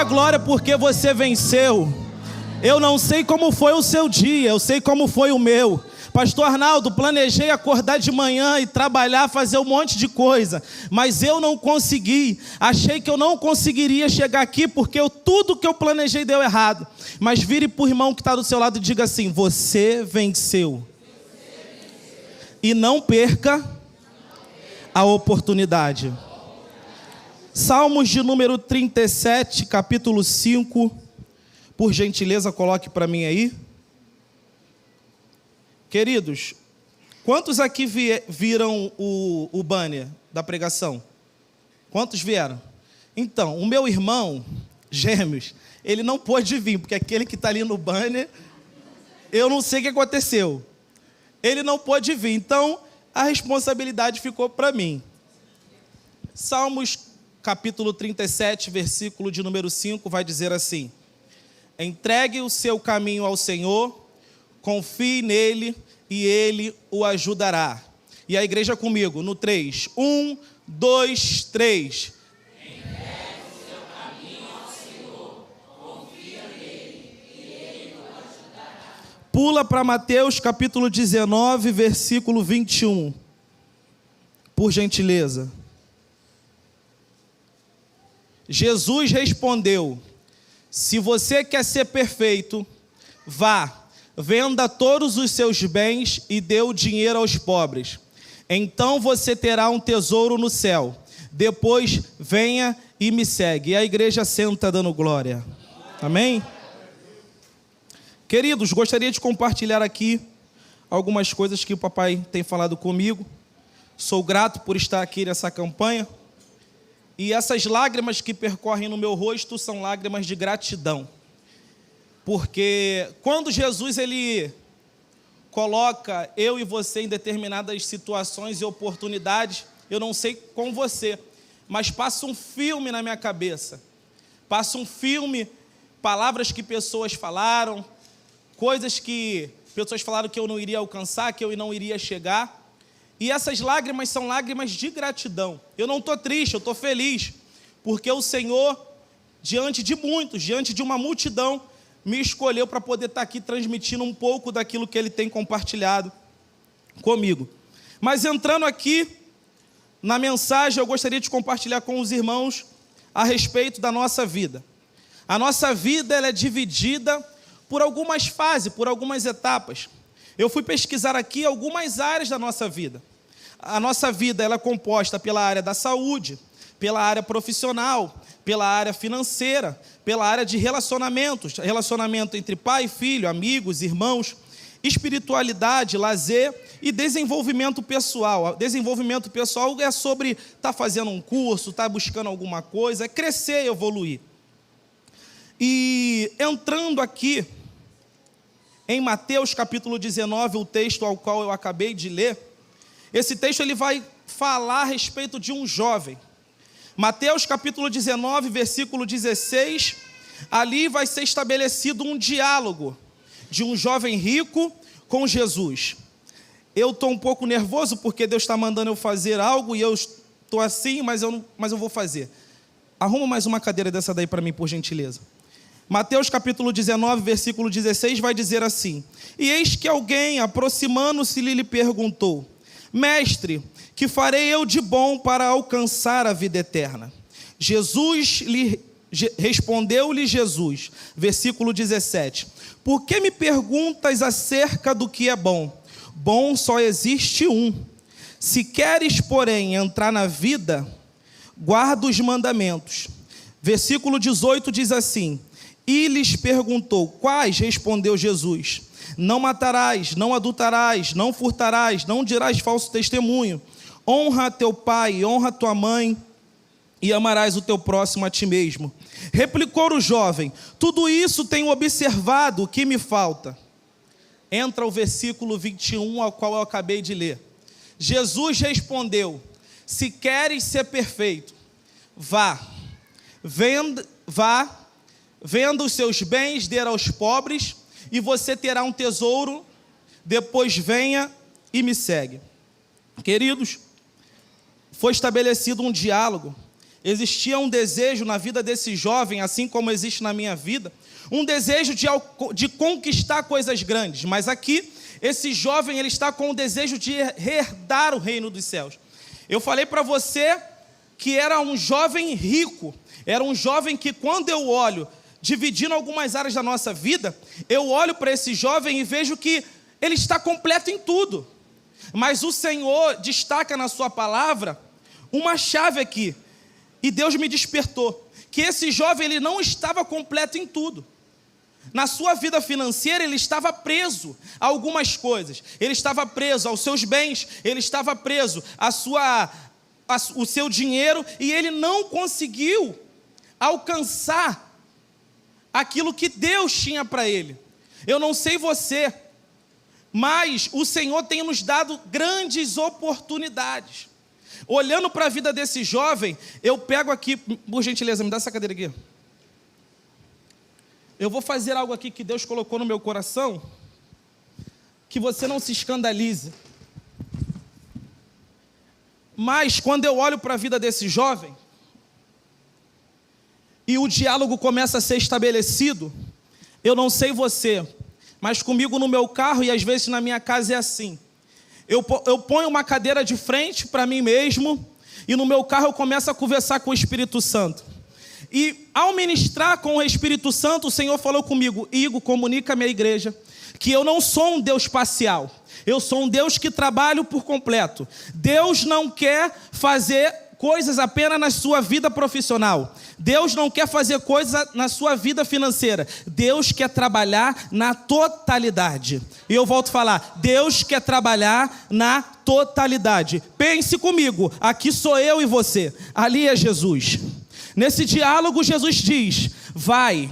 a glória porque você venceu. Eu não sei como foi o seu dia, eu sei como foi o meu. Pastor Arnaldo, planejei acordar de manhã e trabalhar, fazer um monte de coisa, mas eu não consegui. Achei que eu não conseguiria chegar aqui porque tudo que eu planejei deu errado. Mas vire para o irmão que está do seu lado e diga assim: você venceu. E não perca a oportunidade. Salmos de número 37, capítulo 5. Por gentileza, coloque para mim aí. Queridos, quantos aqui viram o banner da pregação? Quantos vieram? Então, o meu irmão, gêmeos, ele não pôde vir, porque aquele que está ali no banner, eu não sei o que aconteceu. Ele não pôde vir, então a responsabilidade ficou para mim. Salmos capítulo 37, versículo de número 5, vai dizer assim: entregue o seu caminho ao Senhor, confie nele e ele o ajudará. E a igreja comigo, no 3. 1, 2, 3. Entregue o seu caminho ao Senhor, confia nele e ele o ajudará. Pula para Mateus capítulo 19, versículo 21. Por gentileza. Jesus respondeu: se você quer ser perfeito, vá, venda todos os seus bens e dê o dinheiro aos pobres. Então você terá um tesouro no céu. Depois venha e me segue. E a igreja senta dando glória. Amém? Queridos, gostaria de compartilhar aqui algumas coisas que o papai tem falado comigo. Sou grato por estar aqui nessa campanha. E essas lágrimas que percorrem no meu rosto são lágrimas de gratidão. Porque quando Jesus ele coloca eu e você em determinadas situações e oportunidades, eu não sei com você, mas passa um filme na minha cabeça. Passa um filme, palavras que pessoas falaram, coisas que pessoas falaram que eu não iria alcançar, que eu não iria chegar. E essas lágrimas são lágrimas de gratidão. Eu não estou triste, eu estou feliz, porque o Senhor, diante de muitos, diante de uma multidão, me escolheu para poder estar aqui transmitindo um pouco daquilo que Ele tem compartilhado comigo. Mas entrando aqui na mensagem, eu gostaria de compartilhar com os irmãos a respeito da nossa vida. A nossa vida ela é dividida por algumas fases, por algumas etapas. Eu fui pesquisar aqui algumas áreas da nossa vida. A nossa vida ela é composta pela área da saúde, pela área profissional, pela área financeira, pela área de relacionamentos, relacionamento entre pai e filho, amigos, irmãos, espiritualidade, lazer e desenvolvimento pessoal. Desenvolvimento pessoal é sobre estar fazendo um curso, estar buscando alguma coisa, é crescer e evoluir. E entrando aqui em Mateus capítulo 19, o texto ao qual eu acabei de ler, esse texto ele vai falar a respeito de um jovem. Mateus capítulo 19, versículo 16, ali vai ser estabelecido um diálogo de um jovem rico com Jesus. Eu estou um pouco nervoso porque Deus está mandando eu fazer algo e eu estou assim, mas eu vou fazer. Arruma mais uma cadeira dessa daí para mim, por gentileza. Mateus capítulo 19, versículo 16 vai dizer assim: e eis que alguém, aproximando-se, lhe perguntou: mestre, que farei eu de bom para alcançar a vida eterna? Respondeu-lhe Jesus, versículo 17: por que me perguntas acerca do que é bom? Bom só existe um. Se queres, porém, entrar na vida, guarda os mandamentos. Versículo 18 diz assim: e lhes perguntou: quais? Respondeu Jesus: não matarás, não adulterarás, não furtarás, não dirás falso testemunho, honra teu pai e honra tua mãe, e amarás o teu próximo a ti mesmo. Replicou o jovem: tudo isso tenho observado, o que me falta? Entra o versículo 21, ao qual eu acabei de ler. Jesus respondeu: se queres ser perfeito, venda os seus bens, dê aos pobres, e você terá um tesouro, depois venha e me segue. Queridos, foi estabelecido um diálogo existia um desejo na vida desse jovem, assim como existe na minha vida, um desejo de conquistar coisas grandes. Mas aqui, esse jovem, ele está com o desejo de herdar o reino dos céus. Eu falei para você que era um jovem rico, era um jovem que, quando eu olho, dividindo algumas áreas da nossa vida, eu olho para esse jovem e vejo que ele está completo em tudo. Mas o Senhor destaca na sua palavra uma chave aqui, e Deus me despertou, que esse jovem, ele não estava completo em tudo. Na sua vida financeira, ele estava preso a algumas coisas. Ele estava preso aos seus bens, ele estava preso o seu dinheiro, e ele não conseguiu alcançar aquilo que Deus tinha para ele. Eu não sei você, mas o Senhor tem nos dado grandes oportunidades. Olhando para a vida desse jovem, eu pego aqui, por gentileza, me dá essa cadeira aqui. Eu vou fazer algo aqui que Deus colocou no meu coração, que você não se escandalize. Mas quando eu olho para a vida desse jovem, e o diálogo começa a ser estabelecido, eu não sei você, mas comigo no meu carro e às vezes na minha casa é assim. Eu ponho uma cadeira de frente para mim mesmo, e no meu carro eu começo a conversar com o Espírito Santo. E ao ministrar com o Espírito Santo, o Senhor falou comigo: Igor, comunica à minha igreja que eu não sou um Deus parcial, eu sou um Deus que trabalho por completo. Deus não quer fazer coisas apenas na sua vida profissional. Deus não quer fazer coisa na sua vida financeira. Deus quer trabalhar na totalidade. E eu volto a falar, Deus quer trabalhar na totalidade. Pense comigo, aqui sou eu e você, ali é Jesus. Nesse diálogo, Jesus diz: vai,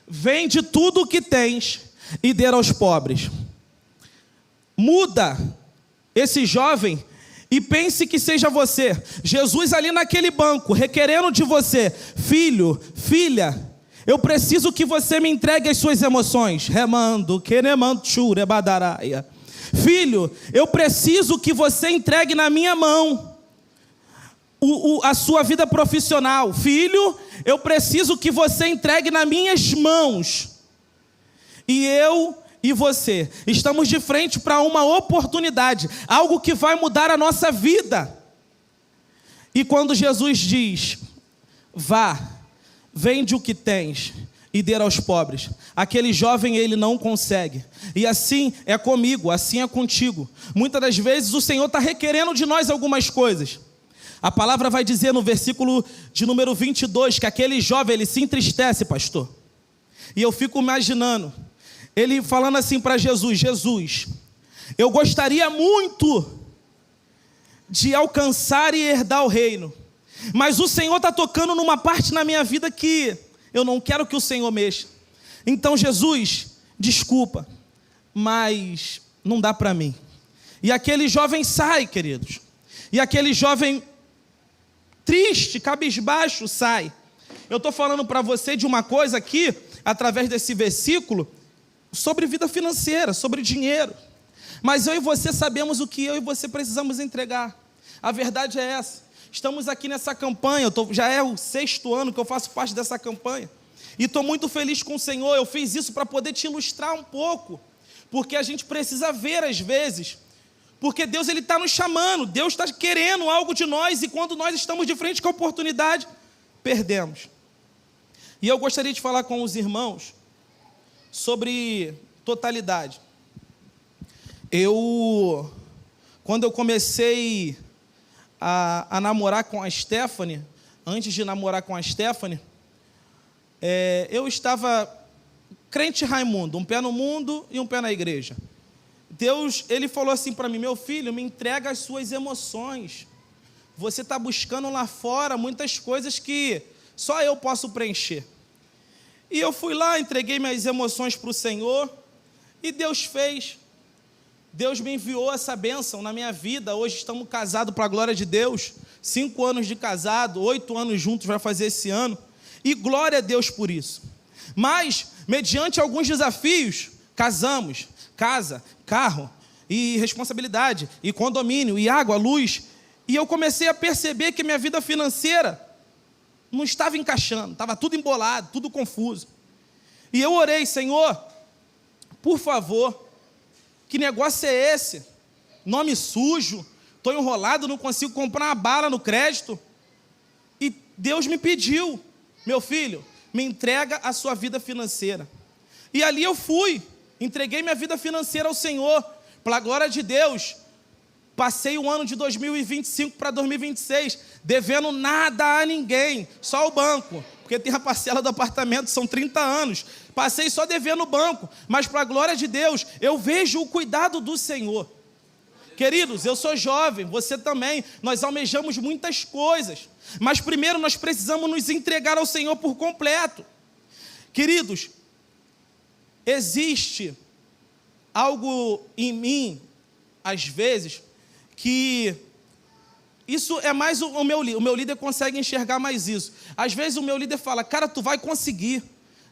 vende tudo o que tens e dê aos pobres. Muda esse jovem e pense que seja você. Jesus ali naquele banco, requerendo de você: filho, filha, eu preciso que você me entregue as suas emoções. Remando, queremando, churebadaraia. Filho, eu preciso que você entregue na minha mão a sua vida profissional. Filho, eu preciso que você entregue nas minhas mãos. E eu e você estamos de frente para uma oportunidade, algo que vai mudar a nossa vida. E quando Jesus diz: vá, vende o que tens e dê aos pobres, aquele jovem, ele não consegue. E assim é comigo, assim é contigo. Muitas das vezes o Senhor está requerendo de nós algumas coisas. A palavra vai dizer no versículo de número 22, que aquele jovem, ele se entristece, pastor. E eu fico imaginando ele falando assim para Jesus: Jesus, eu gostaria muito de alcançar e herdar o reino, mas o Senhor está tocando numa parte na minha vida que eu não quero que o Senhor mexa. Então, Jesus, desculpa, mas não dá para mim. E aquele jovem sai, queridos. E aquele jovem triste, cabisbaixo, sai. Eu estou falando para você de uma coisa aqui, através desse versículo, sobre vida financeira, sobre dinheiro. Mas eu e você sabemos o que eu e você precisamos entregar. A verdade é essa. Estamos aqui nessa campanha, já é o 6º ano que eu faço parte dessa campanha. E estou muito feliz com o Senhor. Eu fiz isso para poder te ilustrar um pouco. Porque a gente precisa ver às vezes. Porque Deus, ele está nos chamando. Deus está querendo algo de nós. E quando nós estamos de frente com a oportunidade, perdemos. E eu gostaria de falar com os irmãos sobre totalidade. Quando eu comecei a namorar com a Stephanie, antes de namorar com a Stephanie, eu estava crente Raimundo, um pé no mundo e um pé na igreja. Deus, ele falou assim para mim: meu filho, me entrega as suas emoções. Você está buscando lá fora muitas coisas que só eu posso preencher. E eu fui lá, entreguei minhas emoções para o Senhor, e Deus fez. Deus me enviou essa bênção na minha vida. Hoje estamos casados para a glória de Deus, 5 anos de casado, 8 anos juntos vai fazer esse ano, e glória a Deus por isso. Mas, mediante alguns desafios, casamos, casa, carro, e responsabilidade, e condomínio, e água, luz, e eu comecei a perceber que minha vida financeira não estava encaixando, estava tudo embolado, tudo confuso. E eu orei: Senhor, por favor, que negócio é esse? Nome sujo, estou enrolado, não consigo comprar uma bala no crédito. E Deus me pediu: meu filho, me entrega a sua vida financeira. E ali eu fui, entreguei minha vida financeira ao Senhor, pela glória de Deus. Passei o ano de 2025 para 2026, devendo nada a ninguém, só o banco, porque tem a parcela do apartamento, são 30 anos. Passei só devendo o banco, mas para a glória de Deus, eu vejo o cuidado do Senhor. Queridos, eu sou jovem, você também, nós almejamos muitas coisas, mas primeiro nós precisamos nos entregar ao Senhor por completo. Queridos, existe algo em mim, às vezes, que isso é mais o meu líder consegue enxergar mais isso. Às vezes o meu líder fala: cara, tu vai conseguir,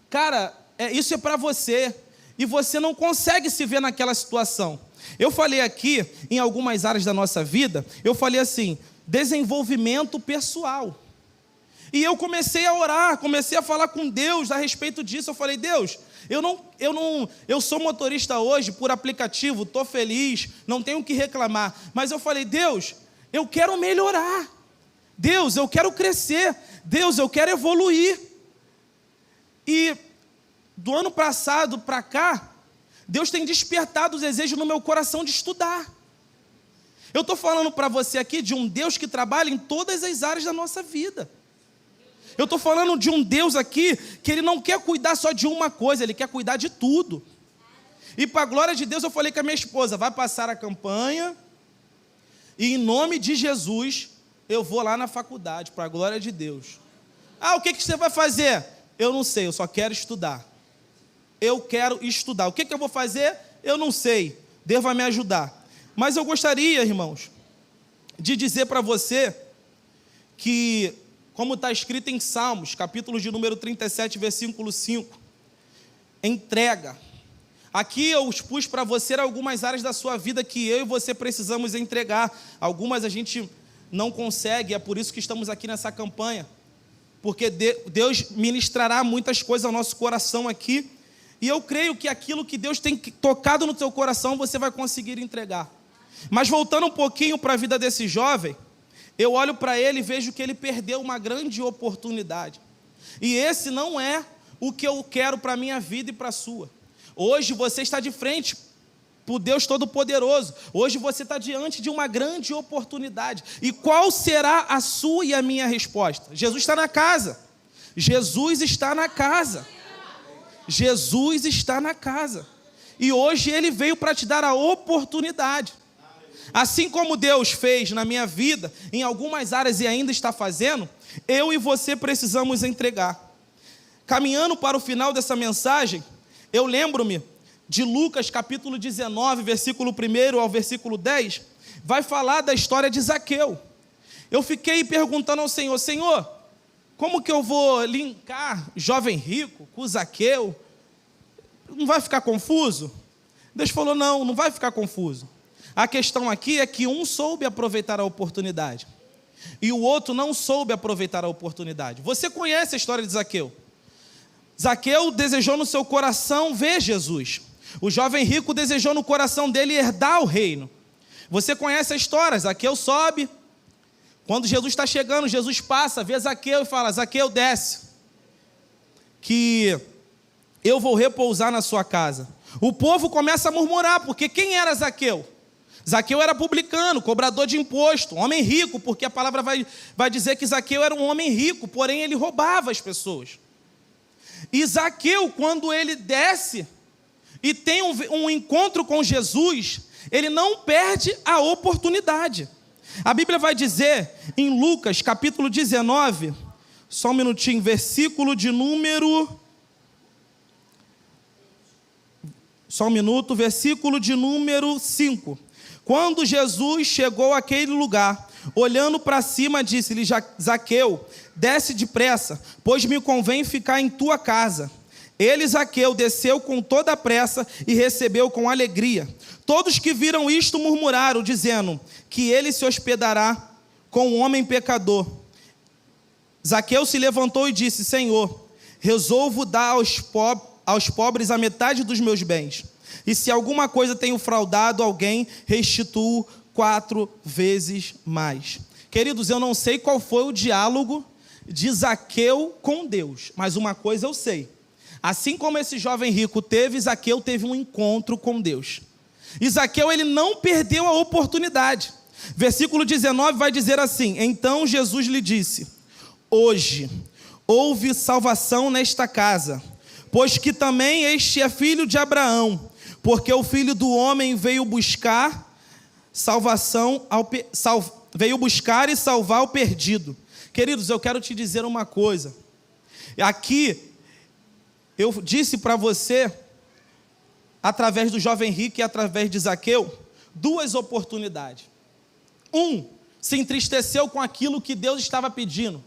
cara, isso é para você, e você não consegue se ver naquela situação. Eu falei aqui, em algumas áreas da nossa vida, eu falei assim: desenvolvimento pessoal. E eu comecei a orar, comecei a falar com Deus a respeito disso. Eu falei: Deus, eu sou motorista hoje por aplicativo, estou feliz, não tenho o que reclamar. Mas eu falei: Deus, eu quero melhorar. Deus, eu quero crescer. Deus, eu quero evoluir. E do ano passado para cá, Deus tem despertado o desejo no meu coração de estudar. Eu estou falando para você aqui de um Deus que trabalha em todas as áreas da nossa vida. Eu estou falando de um Deus aqui que Ele não quer cuidar só de uma coisa, Ele quer cuidar de tudo. E para a glória de Deus, eu falei com a minha esposa: vai passar a campanha e em nome de Jesus eu vou lá na faculdade, para a glória de Deus. Ah, o que você vai fazer? Eu não sei, eu só quero estudar. Eu quero estudar. O que eu vou fazer? Eu não sei. Deus vai me ajudar. Mas eu gostaria, irmãos, de dizer para você que, como está escrito em Salmos, capítulo de número 37, versículo 5, entrega. Aqui eu expus para você algumas áreas da sua vida que eu e você precisamos entregar. Algumas a gente não consegue, é por isso que estamos aqui nessa campanha. Porque Deus ministrará muitas coisas ao nosso coração aqui. E eu creio que aquilo que Deus tem tocado no teu coração, você vai conseguir entregar. Mas voltando um pouquinho para a vida desse jovem, eu olho para ele e vejo que ele perdeu uma grande oportunidade. E esse não é o que eu quero para a minha vida e para a sua. Hoje você está de frente para o Deus Todo-Poderoso. Hoje você está diante de uma grande oportunidade. E qual será a sua e a minha resposta? Jesus está na casa. Jesus está na casa. Jesus está na casa. E hoje Ele veio para te dar a oportunidade. Assim como Deus fez na minha vida, em algumas áreas e ainda está fazendo, eu e você precisamos entregar. Caminhando para o final dessa mensagem, eu lembro-me de Lucas capítulo 19, versículo 1 ao versículo 10, vai falar da história de Zaqueu. Eu fiquei perguntando ao Senhor: Senhor, como que eu vou linkar jovem rico com Zaqueu? Não vai ficar confuso? Deus falou: não vai ficar confuso. A questão aqui é que um soube aproveitar a oportunidade e o outro não soube aproveitar a oportunidade. Você conhece a história de Zaqueu? Zaqueu desejou no seu coração ver Jesus. O jovem rico desejou no coração dele herdar o reino. Você conhece a história? Zaqueu sobe. Quando Jesus está chegando, Jesus passa, vê Zaqueu e fala: Zaqueu, desce, que eu vou repousar na sua casa. O povo começa a murmurar, porque quem era Zaqueu? Zaqueu era publicano, cobrador de imposto, homem rico, porque a palavra vai dizer que Zaqueu era um homem rico, porém ele roubava as pessoas. E Zaqueu, quando ele desce e tem um encontro com Jesus, ele não perde a oportunidade. A Bíblia vai dizer em Lucas capítulo 19, só um minutinho, versículo de número... versículo de número 5. Quando Jesus chegou àquele lugar, olhando para cima, disse-lhe: Zaqueu, desce depressa, pois me convém ficar em tua casa. Ele, Zaqueu, desceu com toda a pressa e recebeu com alegria. Todos que viram isto murmuraram, dizendo que ele se hospedará com um homem pecador. Zaqueu se levantou e disse: Senhor, resolvo dar aos pobres a metade dos meus bens. E se alguma coisa tenho fraudado alguém, restituo 4 vezes mais. Queridos, eu não sei qual foi o diálogo de Zaqueu com Deus, mas uma coisa eu sei. Assim como esse jovem rico teve, Zaqueu teve um encontro com Deus. E Zaqueu, ele não perdeu a oportunidade. Versículo 19 vai dizer assim: Então Jesus lhe disse: Hoje houve salvação nesta casa, pois que também este é filho de Abraão, porque o Filho do Homem veio buscar veio buscar e salvar o perdido. Queridos, eu quero te dizer uma coisa. Aqui, eu disse para você, através do jovem rico e através de Zaqueu, 2 oportunidades. Se entristeceu com aquilo que Deus estava pedindo,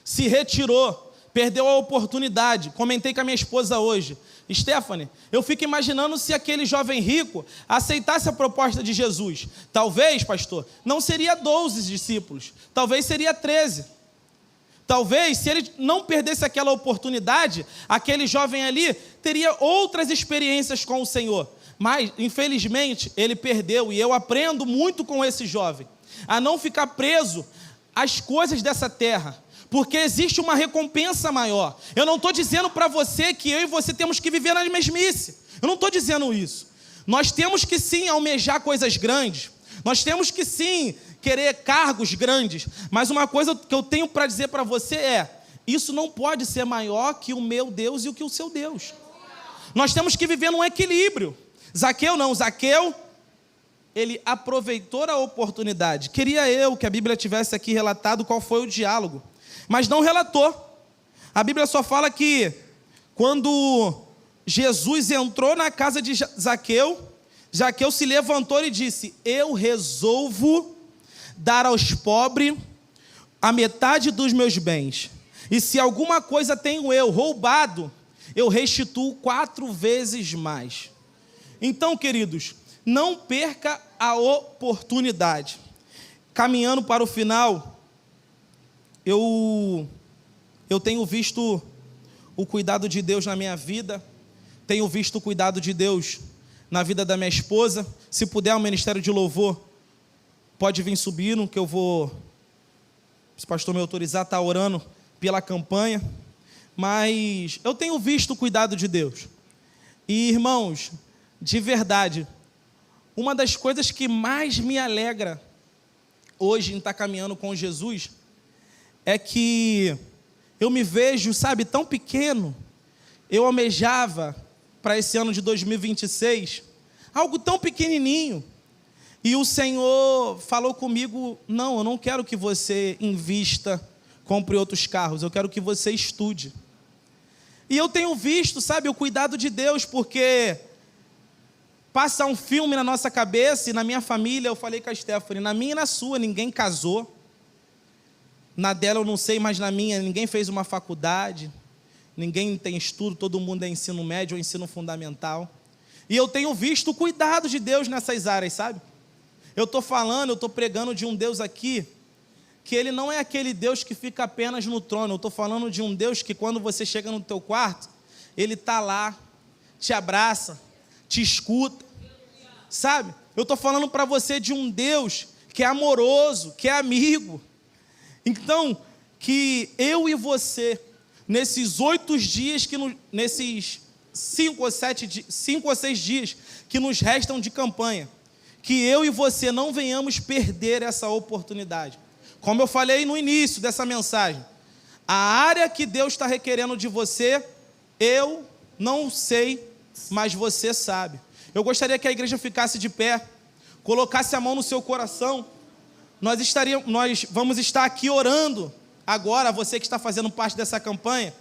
se retirou, perdeu a oportunidade. Comentei com a minha esposa hoje: Stephanie, eu fico imaginando se aquele jovem rico aceitasse a proposta de Jesus. Talvez, pastor, não seria 12 discípulos, talvez seria 13. Talvez, se ele não perdesse aquela oportunidade, aquele jovem ali teria outras experiências com o Senhor. Mas, infelizmente, ele perdeu. E eu aprendo muito com esse jovem a não ficar preso às coisas dessa terra, porque existe uma recompensa maior. Eu não estou dizendo para você que eu e você temos que viver na mesmice. Eu não estou dizendo isso. Nós temos que sim almejar coisas grandes. Nós temos que sim querer cargos grandes. Mas uma coisa que eu tenho para dizer para você é: isso não pode ser maior que o meu Deus e o que o seu Deus. Nós temos que viver num equilíbrio. Zaqueu não. Zaqueu, ele aproveitou a oportunidade. Queria eu que a Bíblia tivesse aqui relatado qual foi o diálogo, mas não relatou. A Bíblia só fala que quando Jesus entrou na casa de Zaqueu, Zaqueu se levantou e disse: Eu resolvo dar aos pobres a metade dos meus bens. E se alguma coisa tenho eu roubado, eu restituo 4 vezes mais. Então, queridos, não perca a oportunidade. Caminhando para o final, eu tenho visto o cuidado de Deus na minha vida, tenho visto o cuidado de Deus na vida da minha esposa. Se puder, o Ministério de Louvor pode vir subindo, que eu vou, se o pastor me autorizar, estar orando pela campanha. Mas eu tenho visto o cuidado de Deus. E, irmãos, de verdade, uma das coisas que mais me alegra hoje em estar caminhando com Jesus é que eu me vejo, sabe, tão pequeno. Eu almejava para esse ano de 2026 algo tão pequenininho. E o Senhor falou comigo: não, eu não quero que você invista, compre outros carros, eu quero que você estude. E eu tenho visto, sabe, o cuidado de Deus, porque passa um filme na nossa cabeça. E na minha família, eu falei com a Stephanie, na minha e na sua, ninguém casou. Na dela eu não sei, mas na minha, ninguém fez uma faculdade, ninguém tem estudo, todo mundo é ensino médio ou ensino fundamental. E eu tenho visto o cuidado de Deus nessas áreas, sabe? Eu estou pregando de um Deus aqui, que Ele não é aquele Deus que fica apenas no trono. Eu estou falando de um Deus que quando você chega no teu quarto, Ele está lá, te abraça, te escuta, sabe? Eu estou falando para você de um Deus que é amoroso, que é amigo. Então, que eu e você, nesses 8 dias, nesses 5 ou 6 dias que nos restam de campanha, que eu e você não venhamos perder essa oportunidade. Como eu falei no início dessa mensagem, a área que Deus está requerendo de você, eu não sei, mas você sabe. Eu gostaria que a igreja ficasse de pé, colocasse a mão no seu coração. Nós vamos estar aqui orando agora, você que está fazendo parte dessa campanha,